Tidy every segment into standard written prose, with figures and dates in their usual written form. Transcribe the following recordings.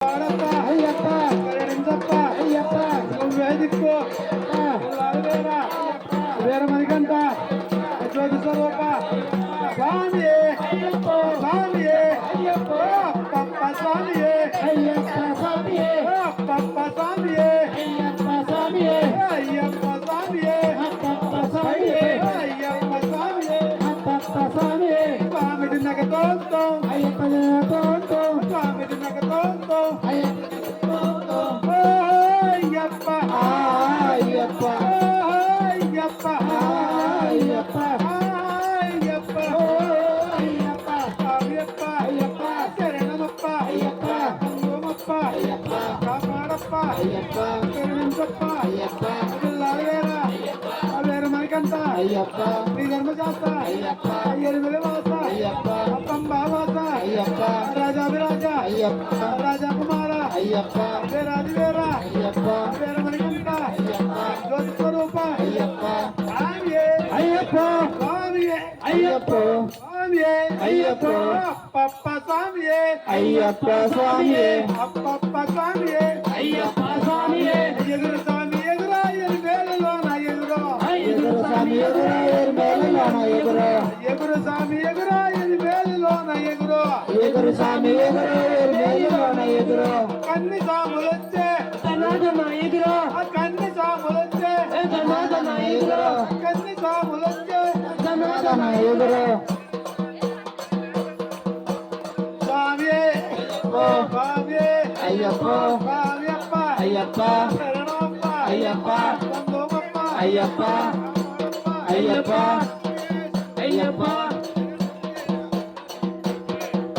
అయ్యప్ప కరుణించప్ప అయ్యప్ప నువ్వే దిక్కు వీరమణికంఠ జ్యోతి స్వరూప స్వామి అయ్యప్ప స్వామి అయ్యప్ప పప్ప స్వామి అయ్యప్ప స్వామి పప్ప స్వామి అయ్యప్ప స్వామి అయ్యప్ప స్వామి పప్ప స్వామి అయ్యప్ప స్వామి పప్ప స్వామి స్వామి దినక తోంతో అయ్యప్ప తోంతో స్వామి దినక తోంతో అయ్యప్ప అయ్యప్ప అయ్యప్ప అయ్యప్ప అయ్యప్ప అయ్యప్ప అయ్యప్ప అయ్యప్ప అయ్యప్ప శరణమప్ప అయ్యప్ప ఓమప్ప అయ్యప్ప కాపాడప్ప అయ్యప్ప కరుణించప్ప అయ్యప్ప అల్లావేరా అల్లేరు మనకంత అయ్యప్ప నీ ధర్మశాస్త్ర అయ్యప్ప ఎరుమల వాస అయ్యప్ప అప్పంబావాస అయ్యప్ప రాజాభిరాజ అయ్యప్ప రాజకుమార అయ్యప్ప వీరాదివేర అయ్యప్ప వీరమణికంఠ అయ్యప్ప జ్యోతి స్వరూప అయ్యప్ప అయ్యప్ప స్వామి అయ్యప్ప స్వామి అయ్యప్ప పప్ప స్వామి అయ్యప్ప స్వామి అప్పప్ప స్వామి అయ్యప్ప స్వామి ఎదురు స్వామి ఎదురా ఎరుమేలలోన ఎదురు ఎదురు స్వామి ఎదురా ఎరుమేలలోన ఎదురు ఎదురు స్వామి ఎదురా ఎరుమేలలోన ఎదురు ఎదురు స్వామి ఎదురు ఎరుమేలలోన ఎదురు కన్ని స్వాములొచ్చే సనాతన ఎదురు కన్ని స్వాములొచ్చే సనాతన ఎదురు కన్ని స్వాములొచ్చే సనాతన ఎదురు స్వామి స్వామి అయ్యప్ప స్వామియప్ప అయ్యప్ప శరణమప్ప అయ్యప్ప సందోమప్ప అయ్యప్ప అయ్యప్ప అయ్యప్ప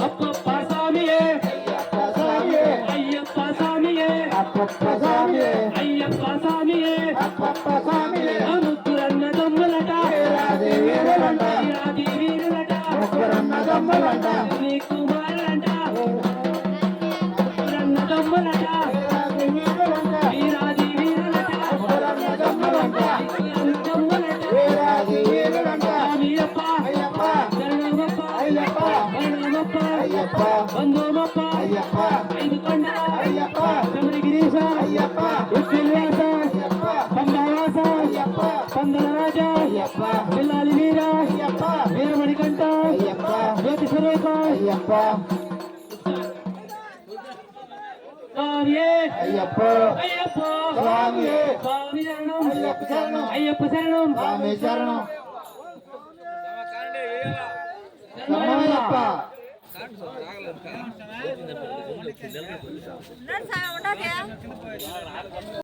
అప్పప్ప స్వామియే అయ్యప్ప స్వామియే అయ్యప్ప స్వామియే అప్పప్ప స్వామియే అయ్యప్ప స్వామియే అప్పప్ప స్వామియే ముగ్గురన్న దొమ్మలట రాజే వీరులంట రాజీ వీరులట ముగ్గురన్న దొమ్మలంట నీ కుమారులంట ముగ్గురన్న దొమ్మలట రాజీ వీరులంట రాజీ వీరులట ముగ్గురన్న దొమ్మలంట దొమ్మలట రాజీ వీరులంట అయ్యప్ప అయ్యప్ప శరణమప్ప అయ్యప్ప శరణమప్ప అయ్యప్ప వందోమప్ప అయ్యప్ప ఐదు కొండల అయ్యప్ప శబరిగిరీశ అయ్యప్ప ఉచ్చిల్వాస అయ్యప్ప పంబావాస అయ్యప్ప పందల రాజ అయ్యప్ప పిల్లాలి వీర అయ్యప్ప వీరమణికంఠ అయ్యప్ప జ్యోతి స్వరూప అయ్యప్ప స్వామియే అయ్యప్ప అయ్యప్ప స్వామియే స్వామి శరణం అయ్యప్ప శరణం అయ్యప్ప శరణం స్వామి శరణం శరణమయ్యప్ప